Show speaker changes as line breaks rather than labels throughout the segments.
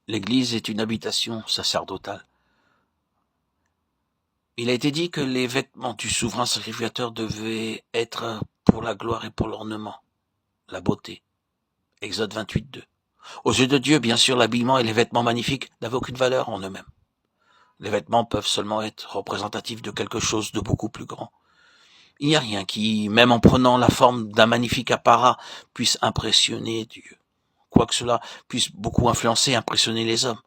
L'Église est une habitation sacerdotale. Il a été dit que les vêtements du souverain sacrificateur devaient être pour la gloire et pour l'ornement, la beauté. Exode 28:2. Aux yeux de Dieu, bien sûr, l'habillement et les vêtements magnifiques n'avaient aucune valeur en eux-mêmes. Les vêtements peuvent seulement être représentatifs de quelque chose de beaucoup plus grand. Il n'y a rien qui, même en prenant la forme d'un magnifique apparat, puisse impressionner Dieu. Quoique cela puisse beaucoup influencer et impressionner les hommes.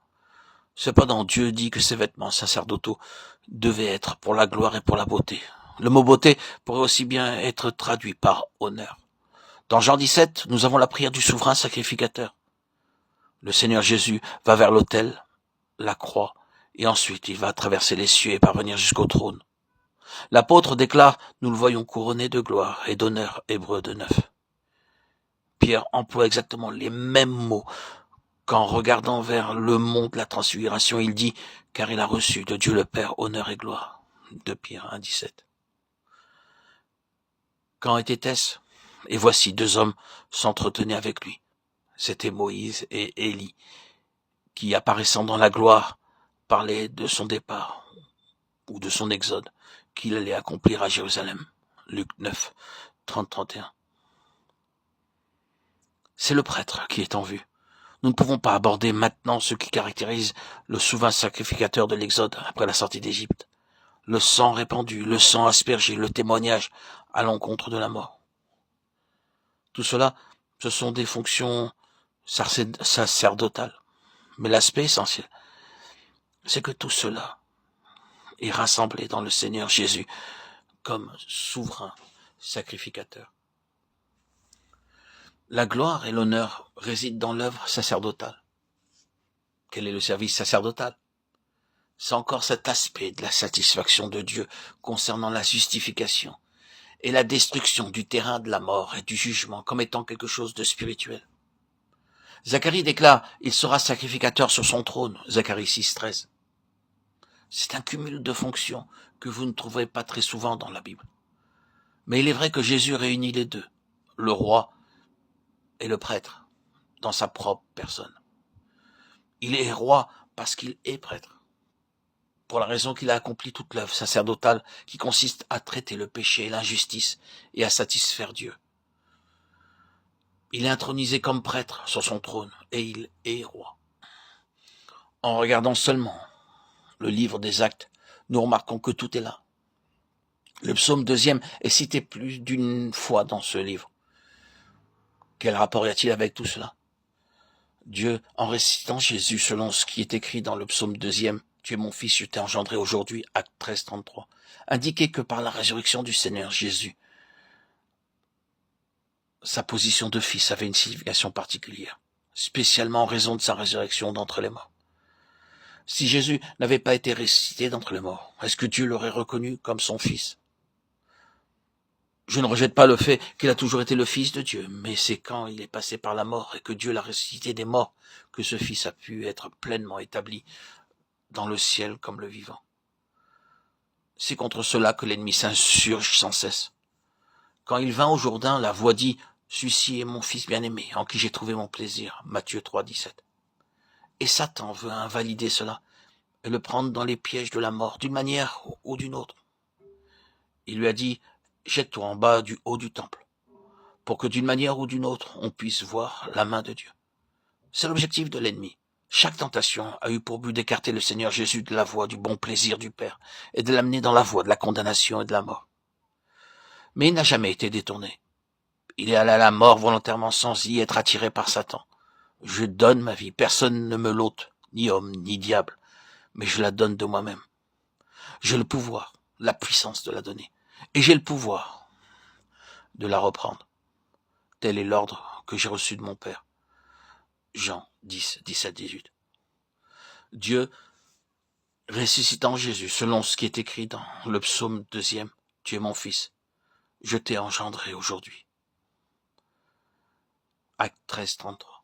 Cependant, Dieu dit que ces vêtements sacerdotaux devaient être pour la gloire et pour la beauté. Le mot beauté pourrait aussi bien être traduit par honneur. Dans Jean 17, nous avons la prière du souverain sacrificateur. Le Seigneur Jésus va vers l'autel, la croix, et ensuite il va traverser les cieux et parvenir jusqu'au trône. L'apôtre déclare, nous le voyons couronné de gloire et d'honneur, Hébreux 2:9. Pierre emploie exactement les mêmes mots qu'en regardant vers le mont de la transfiguration, il dit, car il a reçu de Dieu le Père honneur et gloire. 2 Pierre 1:17. Quand était-ce? Et voici 2 hommes s'entretenaient avec lui. C'étaient Moïse et Élie, qui apparaissant dans la gloire, parlaient de son départ, ou de son exode, qu'il allait accomplir à Jérusalem. Luc 9, 30-31. C'est le prêtre qui est en vue. Nous ne pouvons pas aborder maintenant ce qui caractérise le souverain sacrificateur de l'Exode après la sortie d'Égypte. Le sang répandu, le sang aspergé, le témoignage à l'encontre de la mort. Tout cela, ce sont des fonctions sacerdotales. Mais l'aspect essentiel, c'est que tout cela est rassemblé dans le Seigneur Jésus comme souverain sacrificateur. La gloire et l'honneur résident dans l'œuvre sacerdotale. Quel est le service sacerdotal? C'est encore cet aspect de la satisfaction de Dieu concernant la justification et la destruction du terrain de la mort et du jugement comme étant quelque chose de spirituel. Zacharie déclare, il sera sacrificateur sur son trône, Zacharie 6:13. C'est un cumul de fonctions que vous ne trouverez pas très souvent dans la Bible. Mais il est vrai que Jésus réunit les deux, le roi et le prêtre, dans sa propre personne. Il est roi parce qu'il est prêtre, pour la raison qu'il a accompli toute l'œuvre sacerdotale qui consiste à traiter le péché et l'injustice et à satisfaire Dieu. Il est intronisé comme prêtre sur son trône et il est roi. En regardant seulement le livre des Actes, nous remarquons que tout est là. Le psaume 2e est cité plus d'une fois dans ce livre. Quel rapport y a-t-il avec tout cela? Dieu, en récitant Jésus selon ce qui est écrit dans le psaume 2e, tu es mon fils, je t'ai engendré aujourd'hui, Acte 13:33, indiquait que par la résurrection du Seigneur Jésus, sa position de fils avait une signification particulière, spécialement en raison de sa résurrection d'entre les morts. Si Jésus n'avait pas été ressuscité d'entre les morts, est-ce que Dieu l'aurait reconnu comme son fils? Je ne rejette pas le fait qu'il a toujours été le Fils de Dieu, mais c'est quand il est passé par la mort et que Dieu l'a ressuscité des morts que ce Fils a pu être pleinement établi dans le ciel comme le vivant. C'est contre cela que l'ennemi s'insurge sans cesse. Quand il vint au Jourdain, la voix dit « Celui-ci est mon Fils bien-aimé, en qui j'ai trouvé mon plaisir » Matthieu 3:17. Et Satan veut invalider cela et le prendre dans les pièges de la mort, d'une manière ou d'une autre. Il lui a dit « Jette-toi en bas du haut du temple » pour que d'une manière ou d'une autre, on puisse voir la main de Dieu. C'est l'objectif de l'ennemi. Chaque tentation a eu pour but d'écarter le Seigneur Jésus de la voie du bon plaisir du Père et de l'amener dans la voie de la condamnation et de la mort. Mais il n'a jamais été détourné. Il est allé à la mort volontairement sans y être attiré par Satan. Je donne ma vie, personne ne me l'ôte, ni homme, ni diable, mais je la donne de moi-même. J'ai le pouvoir, la puissance de la donner, et j'ai le pouvoir de la reprendre. Tel est l'ordre que j'ai reçu de mon Père. Jean 10, 17-18. Dieu, ressuscitant Jésus, selon ce qui est écrit dans le psaume 2e, tu es mon fils, je t'ai engendré aujourd'hui. Acte 13, 33.